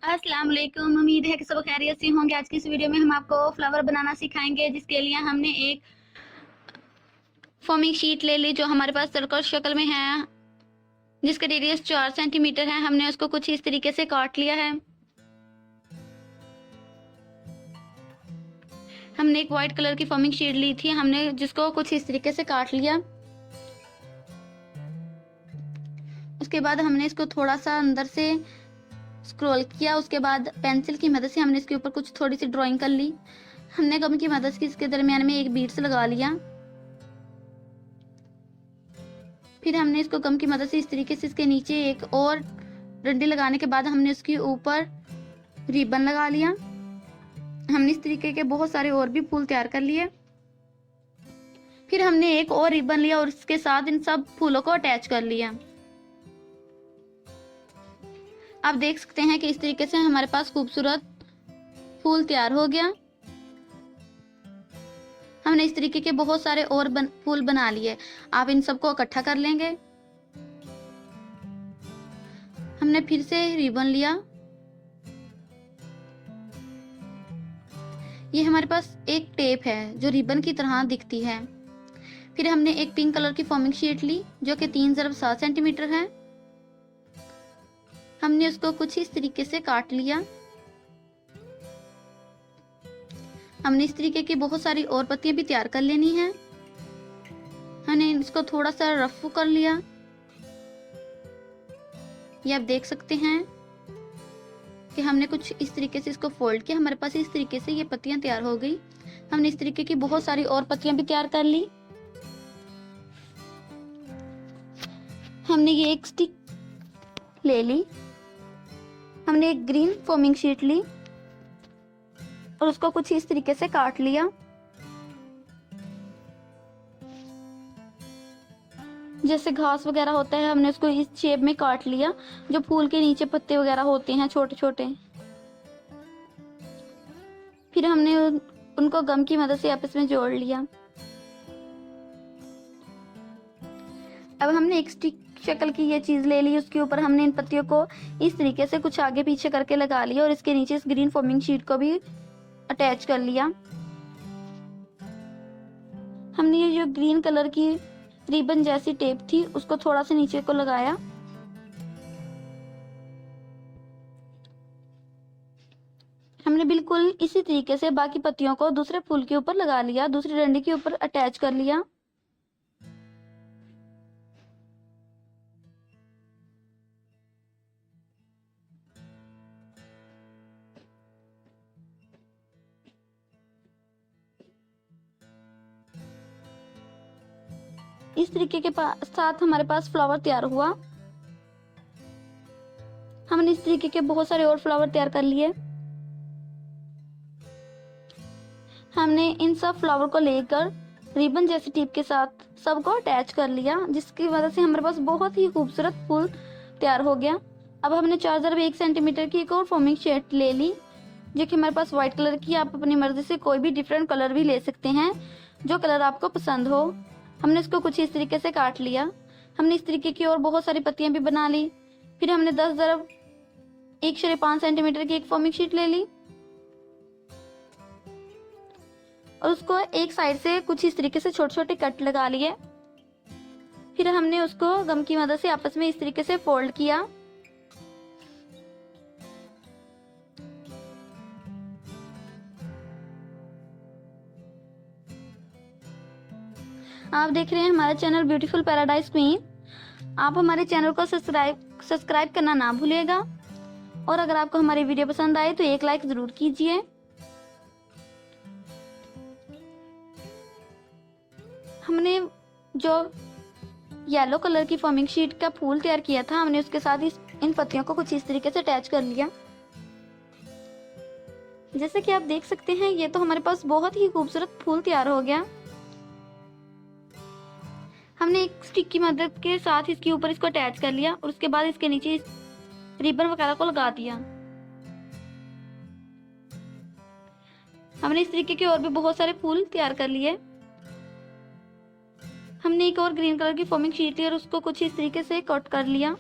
अस्सलाम वालेकुम। उम्मीद है कि सब खैरियत से होंगे। आज की इस वीडियो में हम आपको फ्लावर बनाना सिखाएंगे, जिसके लिए हमने एक फोमिंग शीट ले ली जो हमारे पास सर्कल शक्ल में है, जिसका रेडियस 4 सेंटीमीटर है। हमने उसको कुछ इस तरीके से काट लिया है। हमने एक वाइट कलर की फोमिंग शीट ली थी, हमने जिसको कुछ इस तरीके से काट लिया। उसके बाद हमने इसको थोड़ा सा अंदर से स्क्रॉल किया। उसके बाद पेंसिल की मदद से हमने इसके ऊपर कुछ थोड़ी सी ड्राइंग कर ली। हमने गम की मदद से इसके दरमियान में एक बीड्स लगा लिया। फिर हमने इसको गम की मदद से इस तरीके से इसके नीचे एक और डंडी लगाने के बाद हमने उसके ऊपर रिबन लगा लिया। हमने इस तरीके के बहुत सारे और भी फूल तैयार कर लिए। फिर हमने एक और रिबन लिया और इसके साथ इन सब फूलों को अटैच कर लिया। आप देख सकते हैं कि इस तरीके से हमारे पास खूबसूरत फूल तैयार हो गया। हमने इस तरीके के बहुत सारे और फूल बना लिए। आप इन सबको इकट्ठा कर लेंगे। हमने फिर से रिबन लिया। ये हमारे पास एक टेप है जो रिबन की तरह दिखती है। फिर हमने एक पिंक कलर की फोमिंग शीट ली जो कि 3x7 सेंटीमीटर है। हमने उसको कुछ इस तरीके से काट लिया। हमने इस तरीके की बहुत सारी और पत्तियां भी तैयार कर लेनी है। हमने इसको थोड़ा सा रफ कर लिया। ये आप देख सकते हैं कि हमने कुछ इस तरीके से इसको फोल्ड किया। हमारे पास इस तरीके से ये पत्तियां तैयार हो गई। हमने इस तरीके की बहुत सारी और पत्तियां भी तैयार कर ली। हमने ये एक स्टिक ले ली। हमने एक ग्रीन फोमिंग शीट ली और उसको कुछ इस तरीके से काट लिया। जैसे घास वगैरह होता है, हमने उसको इस शेप में काट लिया। जो फूल के नीचे पत्ते वगैरह होते हैं छोटे छोटे, फिर हमने उनको गम की मदद से आपस में जोड़ लिया। अब हमने एक स्टिक शक्ल की ये चीज ले ली। उसके ऊपर हमने इन पत्तियों को इस तरीके से कुछ आगे पीछे करके लगा लिया और इसके नीचे इस ग्रीन फोमिंग शीट को भी अटैच कर लिया। हमने ये जो ग्रीन कलर की रिबन जैसी टेप थी उसको थोड़ा सा नीचे को लगाया। हमने बिल्कुल इसी तरीके से बाकी पत्तियों को दूसरे फूल के ऊपर लगा लिया, दूसरी डंडी के ऊपर अटैच कर लिया। इस तरीके के साथ हमारे पास फ्लावर तैयार हुआ। हमने इस तरीके के बहुत सारे और फ्लावर तैयार कर लिए। हमने इन सब फ्लावर को लेकर रिबन जैसी टिप के साथ सबको अटैच कर लिया, जिसकी वजह से हमारे पास बहुत ही खूबसूरत फूल तैयार हो गया। अब हमने 4x1 सेंटीमीटर की एक और फोमिंग शीट ले ली जो कि हमारे पास व्हाइट कलर की। आप अपनी मर्जी से कोई भी डिफरेंट कलर भी ले सकते हैं, जो कलर आपको पसंद हो। हमने इसको कुछ इस तरीके से काट लिया। हमने इस तरीके की और बहुत सारी पत्तियां भी बना ली। फिर हमने 10x1.5 सेंटीमीटर की एक फोमिंग शीट ले ली और उसको एक साइड से कुछ इस तरीके से छोटे छोटे कट लगा लिए। फिर हमने उसको गम की मदद से आपस में इस तरीके से फोल्ड किया। आप देख रहे हैं हमारा चैनल ब्यूटीफुल पैराडाइज क्वीन। आप हमारे चैनल को सब्सक्राइब करना ना भूलिएगा और अगर आपको हमारी वीडियो पसंद आए तो एक लाइक जरूर कीजिए। हमने जो येलो कलर की फोमिंग शीट का फूल तैयार किया था, हमने उसके साथ इन पत्तियों को कुछ इस तरीके से अटैच कर लिया। जैसे कि आप देख सकते हैं, ये तो हमारे पास बहुत ही खूबसूरत फूल तैयार हो गया। हमने एक स्टिक की मदद के साथ इसके ऊपर इसको अटैच कर लिया और उसके बाद इसके नीचे इस रिबन वगैरह को लगा दिया। हमने इस तरीके के और भी बहुत सारे फूल तैयार कर लिए। हमने एक और ग्रीन कलर की फोमिंग शीट ली और उसको कुछ इस तरीके से कट कर लिया।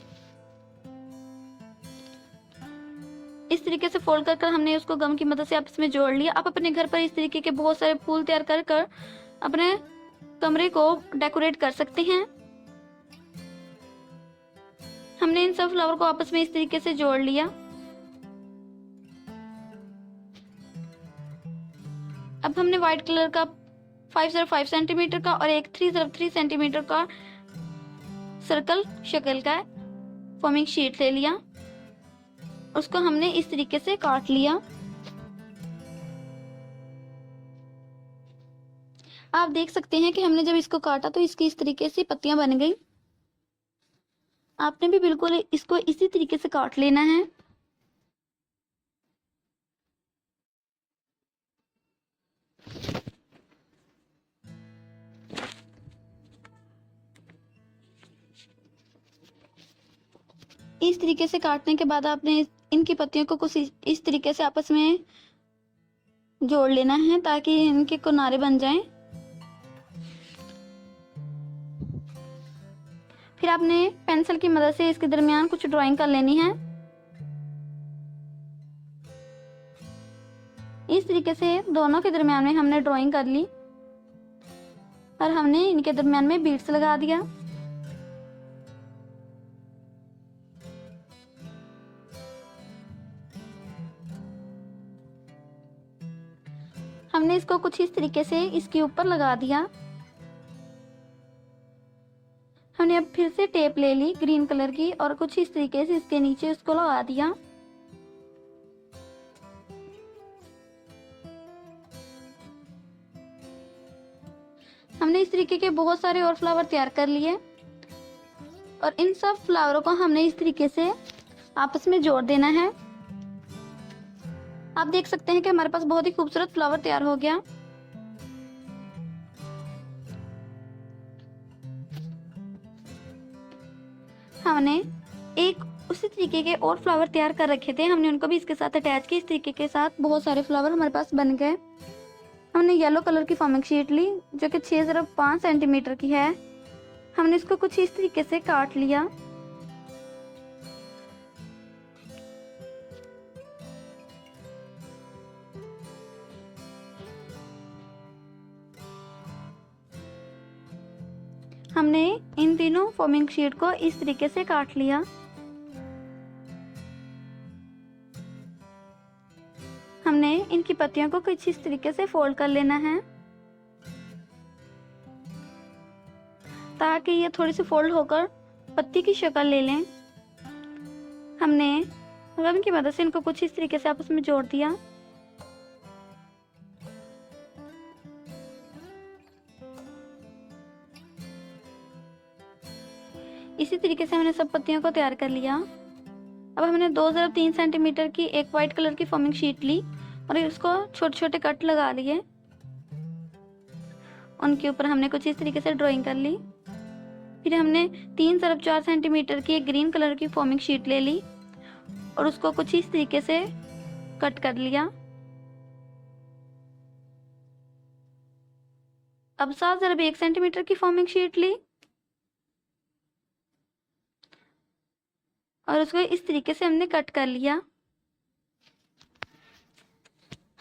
इस तरीके से फोल्ड कर हमने उसको गम की मदद से आपस में जोड़ लिया। आप अपने घर पर इस तरीके के बहुत सारे फूल तैयार कर अपने कमरे को डेकोरेट कर सकते हैं। हमने इन सब फ्लावर को आपस में इस तरीके से जोड़ लिया। अब हमने व्हाइट कलर का 505 सेंटीमीटर का और एक 303 सेंटीमीटर का सर्कल शक्ल का फॉर्मिंग शीट ले लिया। उसको हमने इस तरीके से काट लिया। आप देख सकते हैं कि हमने जब इसको काटा तो इसकी इस तरीके से पत्तियां बन गई। आपने भी बिल्कुल इसको इसी तरीके से काट लेना है। इस तरीके से काटने के बाद आपने इनकी पत्तियों को कुछ इस तरीके से आपस में जोड़ लेना है ताकि इनके किनारे बन जाएं। फिर आपने पेंसिल की मदद से इसके दरमियान कुछ ड्राइंग कर लेनी है। इस तरीके से दोनों के दरमियान में हमने ड्राइंग कर ली और हमने इनके दरमियान में बीड्स लगा दिया। हमने इसको कुछ इस तरीके से इसके ऊपर लगा दिया। हमने अब फिर से टेप ले ली ग्रीन कलर की और कुछ इस तरीके से इसके नीचे उसको लगा दिया। हमने इस तरीके के बहुत सारे और फ्लावर तैयार कर लिए और इन सब फ्लावरों को हमने इस तरीके से आपस में जोड़ देना है। आप देख सकते हैं कि हमारे पास बहुत ही खूबसूरत फ्लावर तैयार हो गया। हमने एक उसी तरीके के और फ्लावर तैयार कर रखे थे, हमने उनको भी इसके साथ अटैच किया। इस तरीके के साथ बहुत सारे फ्लावर हमारे पास बन गए। हमने येलो कलर की फॉर्मिंग शीट ली जो कि 6.5 सेंटीमीटर की है। हमने इसको कुछ इस तरीके से काट लिया। हमने इन तीनों फॉर्मिंग शीट को इस तरीके से काट लिया। हमने इनकी पत्तियों को कुछ इस तरीके से फोल्ड कर लेना है ताकि ये थोड़ी सी फोल्ड होकर पत्ती की शक्ल ले लें। हमने गम की मदद से इनको कुछ इस तरीके से आपस में जोड़ दिया। इसी तरीके से हमने सब पत्तियों को तैयार कर लिया। अब हमने 2.3 सेंटीमीटर की एक व्हाइट कलर की फॉर्मिंग शीट ली और उसको छोटे छोटे कट लगा लिए। उनके ऊपर हमने कुछ इस तरीके से ड्राइंग कर ली। फिर हमने 3.4 सेंटीमीटर की एक ग्रीन कलर की फॉर्मिंग शीट ले ली और उसको कुछ इस तरीके से कट कर लिया। अब 7.1 सेंटीमीटर की फॉर्मिंग शीट ली और उसको इस तरीके से हमने कट कर लिया।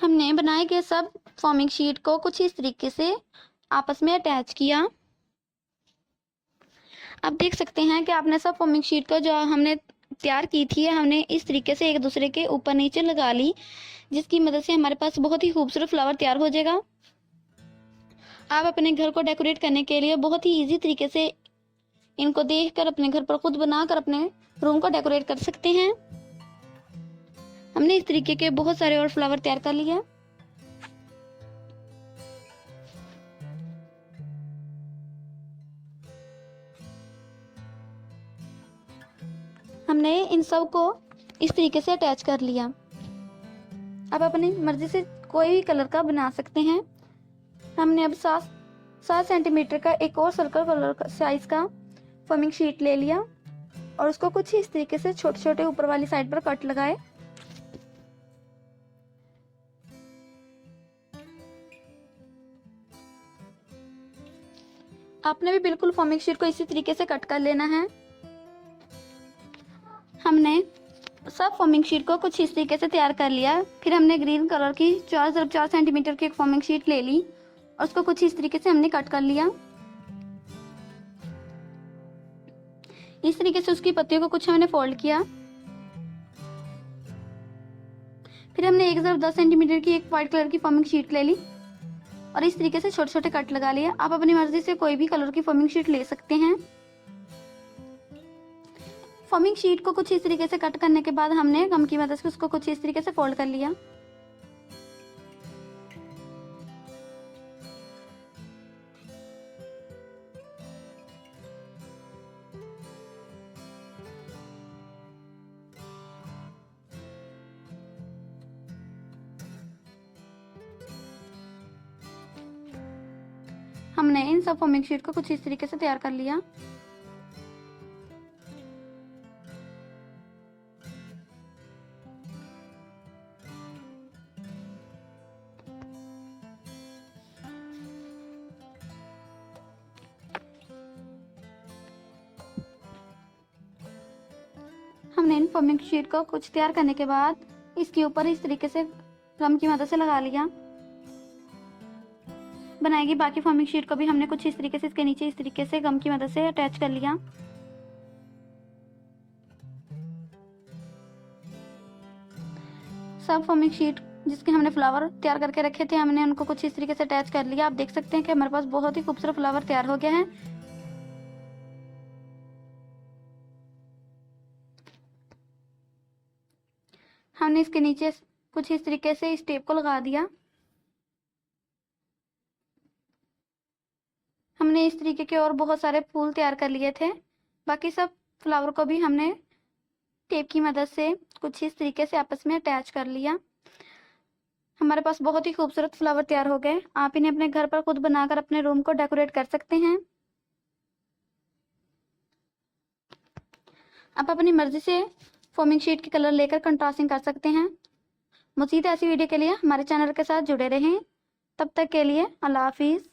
हमने बनाए गए सब फॉर्मिंग शीट को कुछ इस तरीके से आपस में अटैच किया। आप देख सकते हैं कि आपने सब फॉर्मिंग शीट को जो हमने तैयार की थी हमने इस तरीके से एक दूसरे के ऊपर नीचे लगा ली, जिसकी मदद से हमारे पास बहुत ही खूबसूरत फ्लावर तैयार हो जाएगा। आप अपने घर को डेकोरेट करने के लिए बहुत ही इजी तरीके से इनको देखकर अपने घर पर खुद बनाकर अपने रूम को डेकोरेट कर सकते हैं। हमने इस तरीके के बहुत सारे और फ्लावर तैयार कर लिए। हमने इन सब को इस तरीके से अटैच कर लिया। आप अपनी मर्जी से कोई भी कलर का बना सकते हैं। हमने अब 7 सेंटीमीटर का एक और सर्कल कलर साइज का फॉर्मिंग शीट ले लिया और उसको कुछ इस तरीके से छोटे छोटे ऊपर वाली साइड पर कट लगाए। आपने भी बिल्कुल फॉर्मिंग शीट को इसी तरीके से कट कर लेना है। हमने सब फॉर्मिंग शीट को कुछ इस तरीके से तैयार कर लिया। फिर हमने ग्रीन कलर की 4x4 सेंटीमीटर की एक फॉर्मिंग शीट ले ली और उसको कुछ इस तरीके से हमने कट कर लिया। इस तरीके से उसकी पत्तियों को कुछ हमने फोल्ड किया। फिर हमने 1x10 सेंटीमीटर की एक व्हाइट कलर की फॉर्मिंग शीट ले ली और इस तरीके से छोटे छोटे कट लगा लिए। आप अपनी मर्जी से कोई भी कलर की फॉर्मिंग शीट ले सकते हैं। फॉर्मिंग शीट को कुछ इस तरीके से कट करने के बाद हमने गम की मदद से उसको कुछ इस तरीके से फोल्ड कर लिया। हमने इन सब फॉर्मिंग शीट को कुछ इस तरीके से तैयार कर लिया। हमने इन फॉर्मिंग शीट को कुछ तैयार करने के बाद इसके ऊपर इस तरीके से गम की मदद से लगा लिया। बनाएगी बाकी फॉर्मिंग शीट को भी हमने कुछ इस तरीके से इसके नीचे इस तरीके से गम की मदद से अटैच कर लिया। सब फॉर्मिंग शीट जिसके हमने फ्लावर तैयार करके रखे थे हमने उनको कुछ इस तरीके से अटैच कर लिया। आप देख सकते हैं कि हमारे पास बहुत ही खूबसूरत फ्लावर तैयार हो गया है। हमने इसके नीचे कुछ इस तरीके से इस टेप को लगा दिया। हमने इस तरीके के और बहुत सारे फूल तैयार कर लिए थे। बाकी सब फ्लावर को भी हमने टेप की मदद से कुछ इस तरीके से आपस में अटैच कर लिया। हमारे पास बहुत ही खूबसूरत फ्लावर तैयार हो गए। आप इन्हें अपने घर पर खुद बनाकर अपने रूम को डेकोरेट कर सकते हैं। आप अपनी मर्जी से फॉर्मिंग शीट के कलर लेकर कंट्रास्टिंग कर सकते हैं। मज़ीद ऐसी वीडियो के लिए हमारे चैनल के साथ जुड़े रहें। तब तक के लिए अल्लाह हाफिज़।